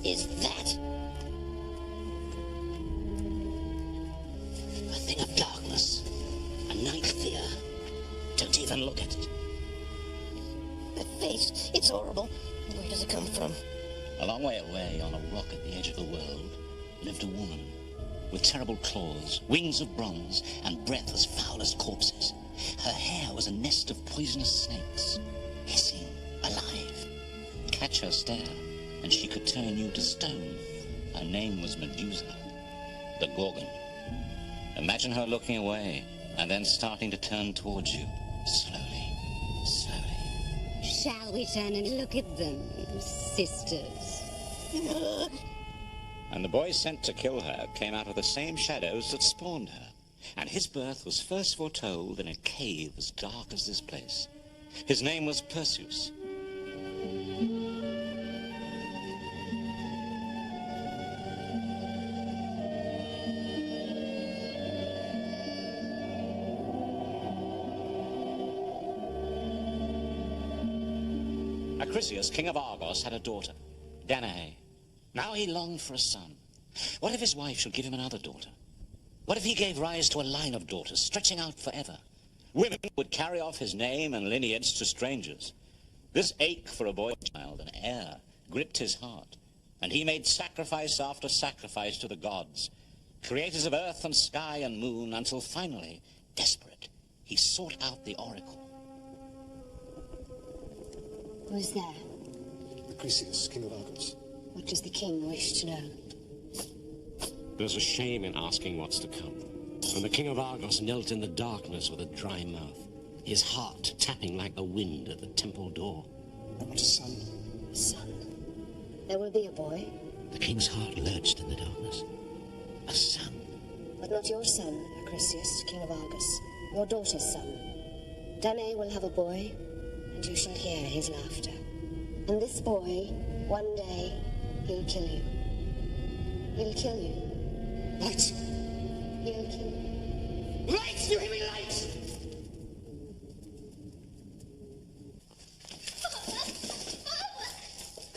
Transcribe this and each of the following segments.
is that? A thing of darkness. A night fear. Don't even look at it. That face, it's horrible. Where does it come from? A long way away, on a rock at the edge of the world, lived a woman with terrible claws, wings of bronze, and breath as foul as corpses. Her hair was a nest of poisonous snakes, hissing, alive. Catch her stare, and she could turn you to stone. Her name was Medusa, the Gorgon. Imagine her looking away, and then starting to turn towards you, slowly, slowly. Shall we turn and look at them, sisters? And the boy sent to kill her came out of the same shadows that spawned her. And his birth was first foretold in a cave as dark as this place. His name was Perseus. Acrisius, king of Argos, had a daughter, Danae. Now he longed for a son. What if his wife should give him another daughter? What if he gave rise to a line of daughters stretching out forever? Women would carry off his name and lineage to strangers. This ache for a boy child, an heir, gripped his heart, and he made sacrifice after sacrifice to the gods, creators of earth and sky and moon, until finally, desperate, he sought out the oracle. Who's there? Acrisius, king of Argos. What does the king wish to know? There's a shame in asking what's to come. And the king of Argos knelt in the darkness with a dry mouth, his heart tapping like the wind at the temple door. I want a son. A son? There will be a boy. The king's heart lurched in the darkness. A son. But not your son, Acrisius, king of Argos. Your daughter's son. Danae will have a boy, and you shall hear his laughter. And this boy, one day, he'll kill you. He'll kill you. Lights! He'll kill you. Lights! You hear me? Lights!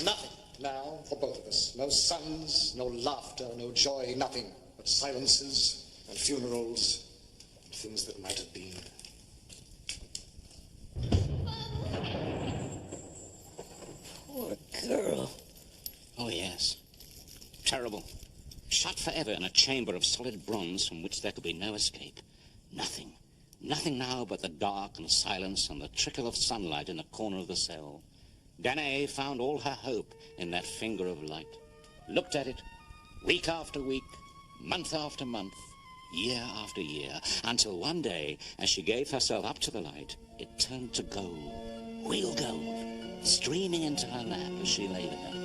Nothing now for both of us. No sons, no laughter, no joy, nothing but silences and funerals and things that might have been. Poor girl. Oh, yes. Terrible. Shut forever in a chamber of solid bronze from which there could be no escape. Nothing. Nothing now but the dark and silence and the trickle of sunlight in the corner of the cell. Danae found all her hope in that finger of light. Looked at it, week after week, month after month, year after year, until one day, as she gave herself up to the light, it turned to gold, real gold, streaming into her lap as she lay there.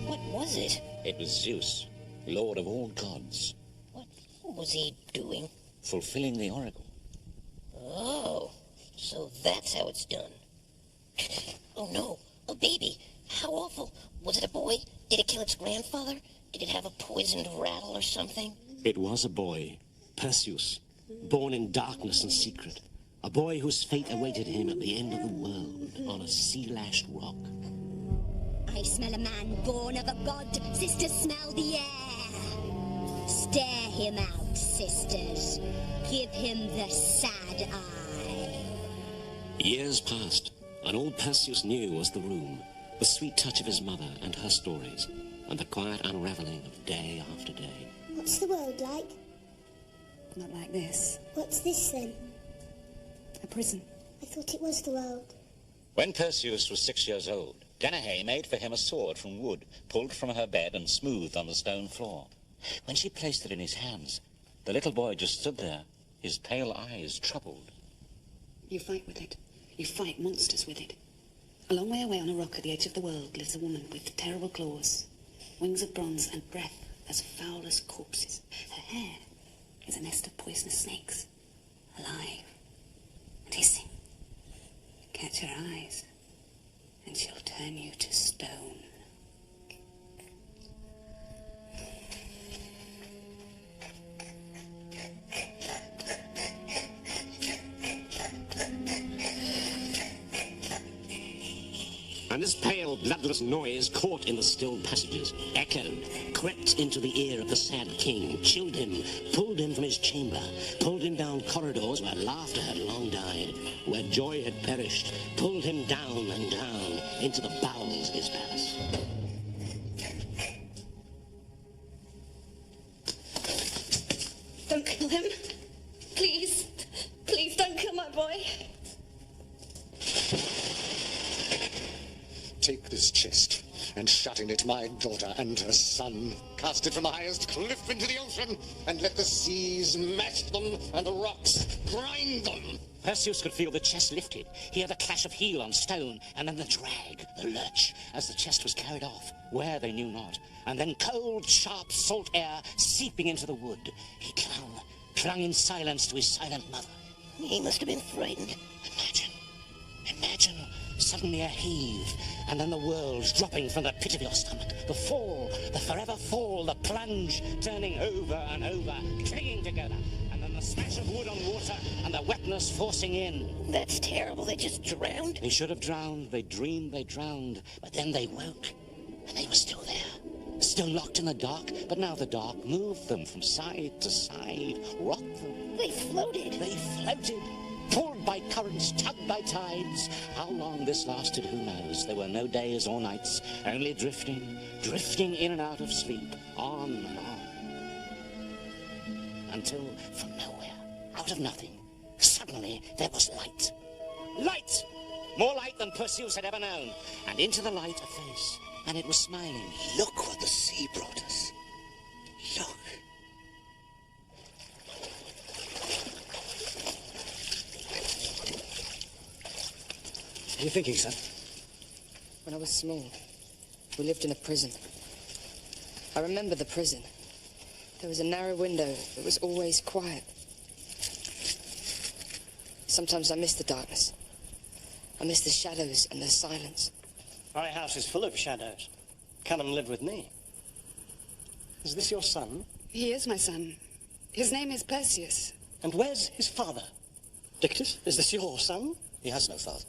What was it? It was Zeus, lord of all gods. What was he doing? Fulfilling the oracle. Oh, so that's how it's done. Oh no, a baby. How awful. Was it a boy? Did it kill its grandfather? Did it have a poisoned rattle or something? It was a boy, Perseus, born in darkness and secret. A boy whose fate awaited him at the end of the world on a sea-lashed rock. I smell a man born of a god. Sisters, smell the air. Stare him out, sisters. Give him the sad eye. Years passed, and all Perseus knew was the room, the sweet touch of his mother and her stories, and the quiet unraveling of day after day. What's the world like? Not like this. What's this then? A prison. I thought it was the world. When Perseus was 6 years old, Danae made for him a sword from wood, pulled from her bed and smoothed on the stone floor. When she placed it in his hands, the little boy just stood there, his pale eyes troubled. You fight with it. You fight monsters with it. A long way away on a rock at the edge of the world lives a woman with terrible claws, wings of bronze, and breath as foul as corpses. Her hair is a nest of poisonous snakes, alive and hissing. Catch her eyes, and she'll turn you to stone. And this pale, bloodless noise, caught in the still passages, echoed, crept into the ear of the sad king, chilled him, pulled him from his chamber, pulled him down corridors where laughter had long died, where joy had perished, pulled him down and down into the bowels of his palace. Don't kill him. Please. Please don't kill my boy. Take this chest and shut in it my daughter and her son. Cast it from the highest cliff into the ocean and let the seas mash them and the rocks grind them. Perseus could feel the chest lifted, hear the clash of heel on stone, and then the drag, the lurch, as the chest was carried off, where they knew not, and then cold, sharp, salt air seeping into the wood. He clung in silence to his silent mother. He must have been frightened. Imagine, suddenly a heave, and then the world dropping from the pit of your stomach. The fall, the forever fall, the plunge, turning over and over, clinging together. And then the smash of wood on water, and the wetness forcing in. That's terrible. They just drowned? They should have drowned. They dreamed they drowned. But then they woke, and they were still there. Still locked in the dark, but now the dark moved them from side to side, rocked them. They floated. Pulled by currents, tugged by tides. How long this lasted, who knows? There were no days or nights, only drifting in and out of sleep, on and on. Until, from nowhere, out of nothing, suddenly there was light. Light! More light than Perseus had ever known. And into the light, a face, and it was smiling. Look what the sea brought us. Look. What are you thinking, son? When I was small, we lived in a prison. I remember the prison. There was a narrow window that was always quiet. Sometimes I miss the darkness. I miss the shadows and the silence. My house is full of shadows. Come and live with me. Is this your son? He is my son. His name is Perseus. And where's his father? Dictys, is this your son? He has no father.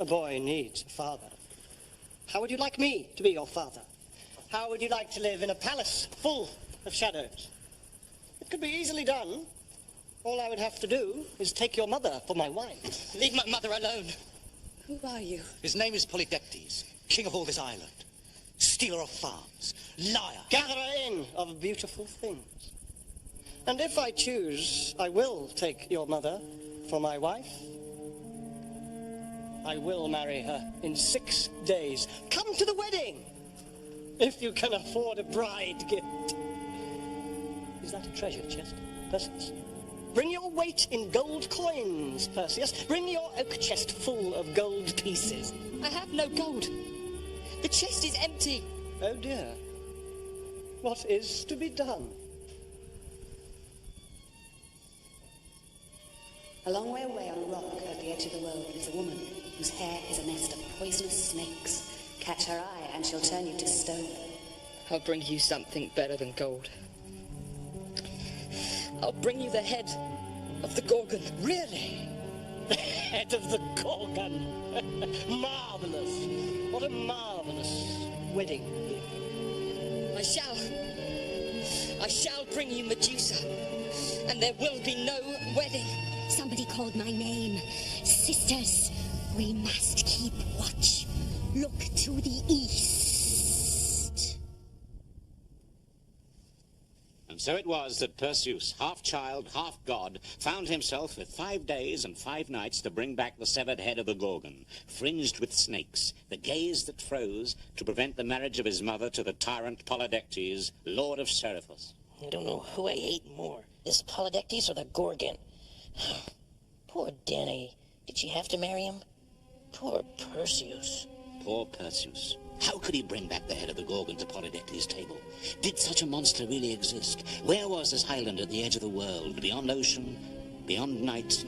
A boy needs a father. How would you like me to be your father? How would you like to live in a palace full of shadows? It could be easily done. All I would have to do is take your mother for my wife. Leave my mother alone. Who are you? His name is Polydectes, king of all this island. Stealer of farms, liar. Gatherer in of beautiful things. And if I choose, I will take your mother for my wife. I will marry her in 6 days. Come to the wedding, if you can afford a bride gift. Is that a treasure chest, Perseus? Bring your weight in gold coins, Perseus. Bring your oak chest full of gold pieces. I have no gold. The chest is empty. Oh dear. What is to be done? A long way away on a rock at the edge of the world lives a woman whose hair is a nest of poisonous snakes. Catch her eye and she'll turn you to stone. I'll bring you something better than gold. I'll bring you the head of the Gorgon. Really? The head of the Gorgon. Marvelous. What a marvelous wedding. I shall bring you Medusa, and there will be no wedding. Somebody called my name. Sisters, we must keep watch. Look to the east. And so it was that Perseus, half child, half god, found himself with 5 days and 5 nights to bring back the severed head of the Gorgon, fringed with snakes, the gaze that froze, to prevent the marriage of his mother to the tyrant Polydectes, lord of Seriphos. I don't know who I hate more, this Polydectes or the Gorgon. Poor Danae. Did she have to marry him? Poor Perseus. Poor Perseus. How could he bring back the head of the Gorgon to Polydectes' table? Did such a monster really exist? Where was this island at the edge of the world, beyond ocean, beyond night,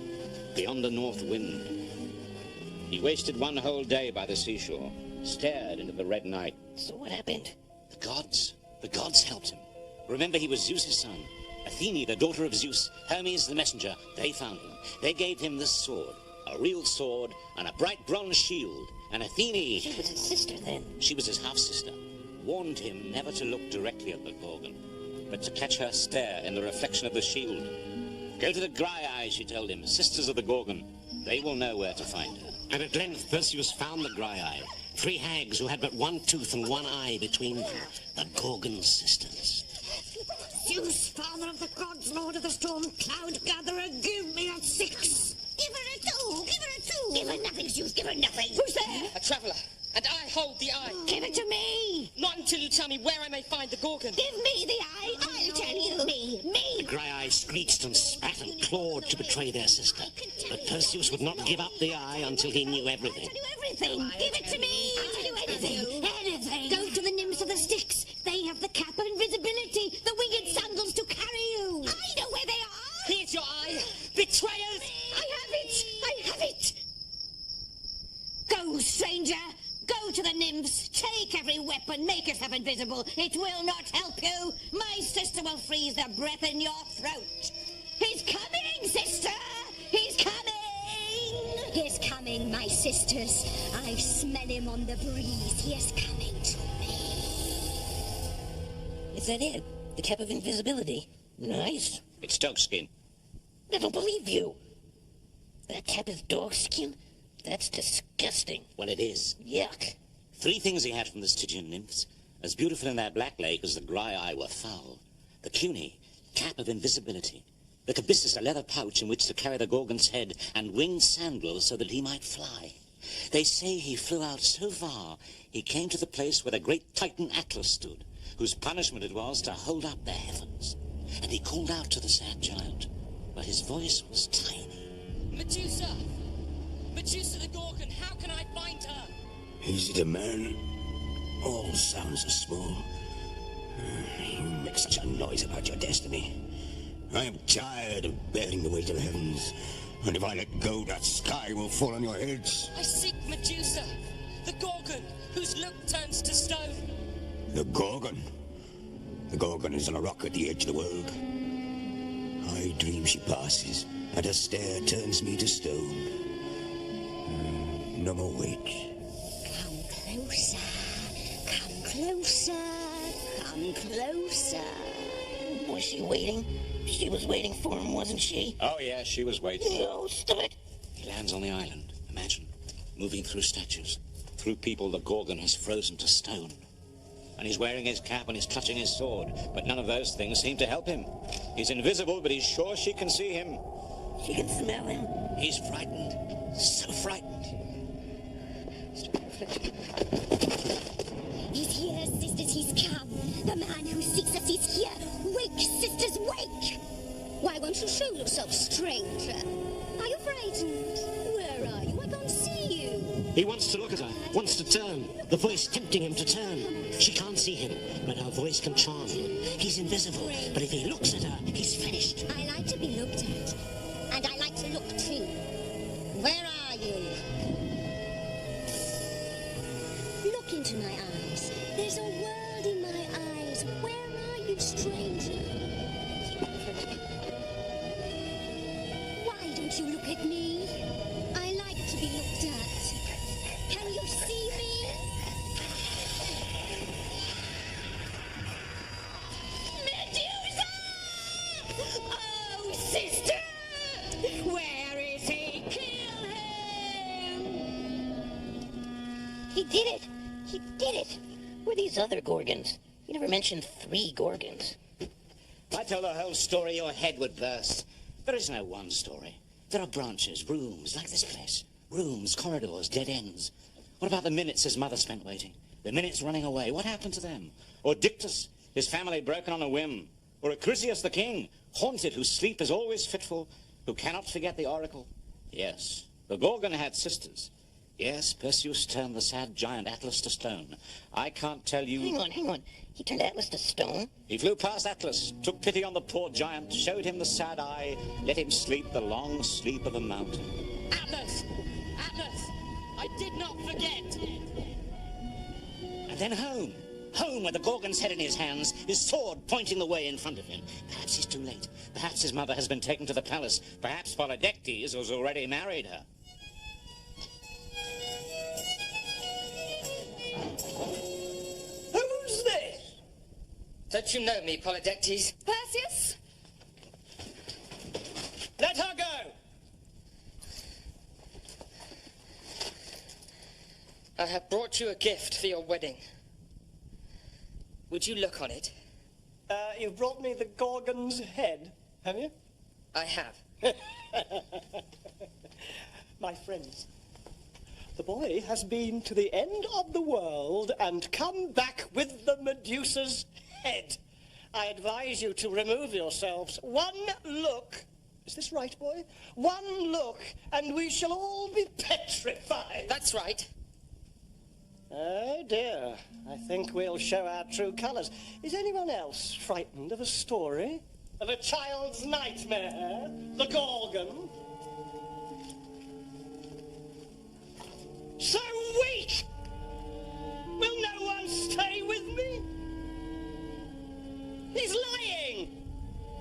beyond the north wind? He wasted 1 whole day by the seashore, stared into the red night. So what happened? The gods helped him. Remember, he was Zeus' son. Athene, the daughter of Zeus, Hermes, the messenger, they found him. They gave him this sword, a a real sword, and a bright bronze shield. And Athene... She was his sister then. She was his half-sister. Warned him never to look directly at the Gorgon, but to catch her stare in the reflection of the shield. Go to the Graiai, she told him, sisters of the Gorgon. They will know where to find her. And at length Perseus found the Graiai, 3 hags who had but 1 tooth and 1 eye between them, the Gorgon sisters. Zeus, father of the gods, lord of the storm, cloud gatherer, give me a 6. Give her a 2, give her a 2. Give her nothing, Zeus, give her nothing. Who's there? A traveller, and I hold the eye. Give it to me. Not until you tell me where I may find the Gorgon. Give me the eye, I'll tell you. Me. The Graiai screeched and spat and clawed to betray their sister, but Perseus would not give up the eye until he knew everything. I'll tell you everything. Give it to me. I'll tell you anything. Anything. Go to the nymphs of the Styx. They have the cap of invisibility, the winged sandals to carry you. I know where they are. Here's your eye. Betrayers! I have it. I have it. Go, stranger. Go to the nymphs. Take every weapon. Make yourself invisible. It will not help you. My sister will freeze the breath in your throat. He's coming, sister. He's coming. He is coming, my sisters. I smell him on the breeze. He is coming to me. Is that it? The cap of invisibility? Nice. It's dogskin. I don't believe you. That cap is dog skin? That's disgusting. Well, it is. Yuck. 3 things he had from the Stygian nymphs, as beautiful in their black lake as the Graiai were foul. The Cuni, cap of invisibility. The Cabyssus, a leather pouch in which to carry the Gorgon's head, and winged sandals so that he might fly. They say he flew out so far, he came to the place where the great Titan Atlas stood, whose punishment it was to hold up the heavens. And he called out to the sad giant, but his voice was tiny. Medusa! Medusa the Gorgon, how can I find her? Is it a man? All sounds are small. You make such a noise about your destiny. I am tired of bearing the weight of the heavens, and if I let go, that sky will fall on your heads. I seek Medusa, the Gorgon, whose look turns to stone. The Gorgon? The Gorgon is on a rock at the edge of the world. I dream she passes, and her stare turns me to stone. No more wait. Come closer. Come closer. Come closer. Was she waiting? She was waiting for him, wasn't she? Oh, yeah, she was waiting. No, stop it. He lands on the island, imagine, moving through statues, through people the Gorgon has frozen to stone. And he's wearing his cap and he's clutching his sword, but none of those things seem to help him. He's invisible, but he's sure she can see him. She can smell him. He's frightened, so frightened. He's here, sisters, he's come. The man who seeks us is here. Wake, sisters, wake! Why won't you show yourself, stranger? Are you frightened? Where are you? I can't see you. He wants to look at her, wants to turn, the voice tempting him to turn. She can't see him, but her voice can charm him. He's invisible, but if he looks at her, he's finished. I like to be looked at. And I like to look too. Where are you? Look into my eyes. There's a world in my eyes. Where are you, stranger? Why don't you look at me? I like to be looked at. Can you see me? Medusa! Oh, sister! Where is he? Kill him! He did it. He did it. Where are these other Gorgons? You never mentioned 3 Gorgons. If I told the whole story, your head would burst. There is no one story. There are branches, rooms, like this place. Rooms, corridors, dead ends. What about the minutes his mother spent waiting? The minutes running away, what happened to them? Or Dictys, his family broken on a whim? Or Acrisius the king, haunted, whose sleep is always fitful, who cannot forget the oracle? Yes, the Gorgon had sisters. Yes, Perseus turned the sad giant Atlas to stone. I can't tell you... Hang on. He turned Atlas to stone? He flew past Atlas, took pity on the poor giant, showed him the sad eye, let him sleep the long sleep of a mountain. Atlas! Atlas! I did not forget! And then home. Home with the Gorgon's head in his hands, his sword pointing the way in front of him. Perhaps he's too late. Perhaps his mother has been taken to the palace. Perhaps Polydectes has already married her. Don't you know me, Polydectes? Perseus? Let her go! I have brought you a gift for your wedding. Would you look on it? You've brought me the Gorgon's head, have you? I have. My friends, the boy has been to the end of the world and come back with the Medusa's head. I advise you to remove yourselves. One look. Is this right, boy? One look, and we shall all be petrified. That's right. Oh, dear. I think we'll show our true colours. Is anyone else frightened of a story? Of a child's nightmare? The Gorgon? So weak! Will no one stay with me? He's lying!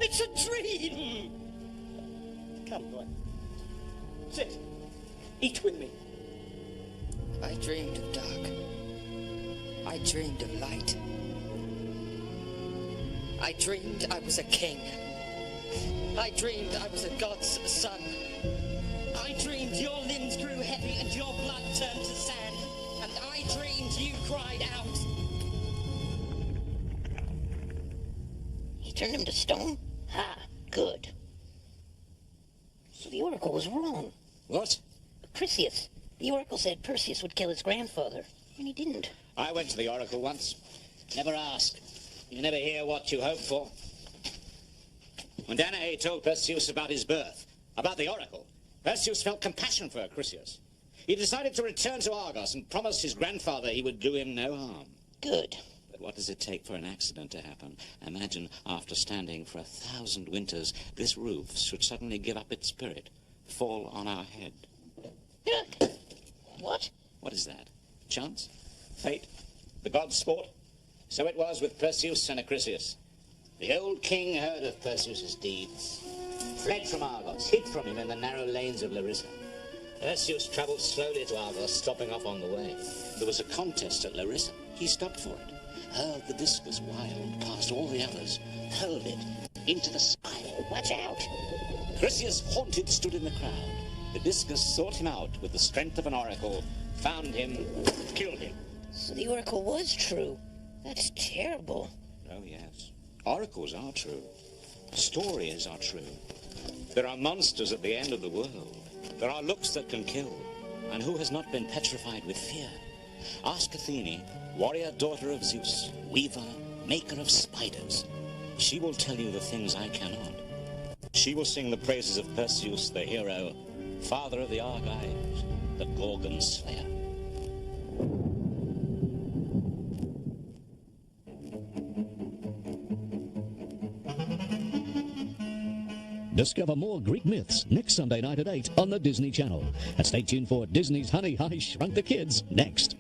It's a dream! Come, boy. Sit. Eat with me. I dreamed of dark. I dreamed of light. I dreamed I was a king. I dreamed I was a god's son. I dreamed your limbs grew heavy and your blood turned to sand. And I dreamed you cried out. He turned him to stone? Ah, good. So the Oracle was wrong. What? Chryseis. The Oracle said Perseus would kill his grandfather, and he didn't. I went to the Oracle once. Never ask. You never hear what you hope for. When Danae told Perseus about his birth, about the Oracle, Perseus felt compassion for Chryseis. He decided to return to Argos and promised his grandfather he would do him no harm. Good. But what does it take for an accident to happen? Imagine, after standing for 1,000 winters, this roof should suddenly give up its spirit, fall on our head. What? What is that? Chance? Fate? The gods' sport? So it was with Perseus and Chryseis. The old king heard of Perseus' deeds, fled from Argos, hid from him in the narrow lanes of Larissa. Perseus travelled slowly to Argos, stopping off on the way. There was a contest at Larissa. He stopped for it, hurled the discus wild past all the others, hurled it into the sky. Watch out! Chryseis, haunted, stood in the crowd. The discus sought him out with the strength of an oracle, found him, killed him. So the Oracle was true. That's terrible. Oh, yes. Oracles are true. Stories are true. There are monsters at the end of the world. There are looks that can kill. And who has not been petrified with fear? Ask Athene, warrior daughter of Zeus, weaver, maker of spiders. She will tell you the things I cannot. She will sing the praises of Perseus, the hero, father of the Argives, the Gorgon slayer. Discover more Greek myths next Sunday night at 8 on the Disney Channel. And stay tuned for Disney's Honey, I Shrunk the Kids next.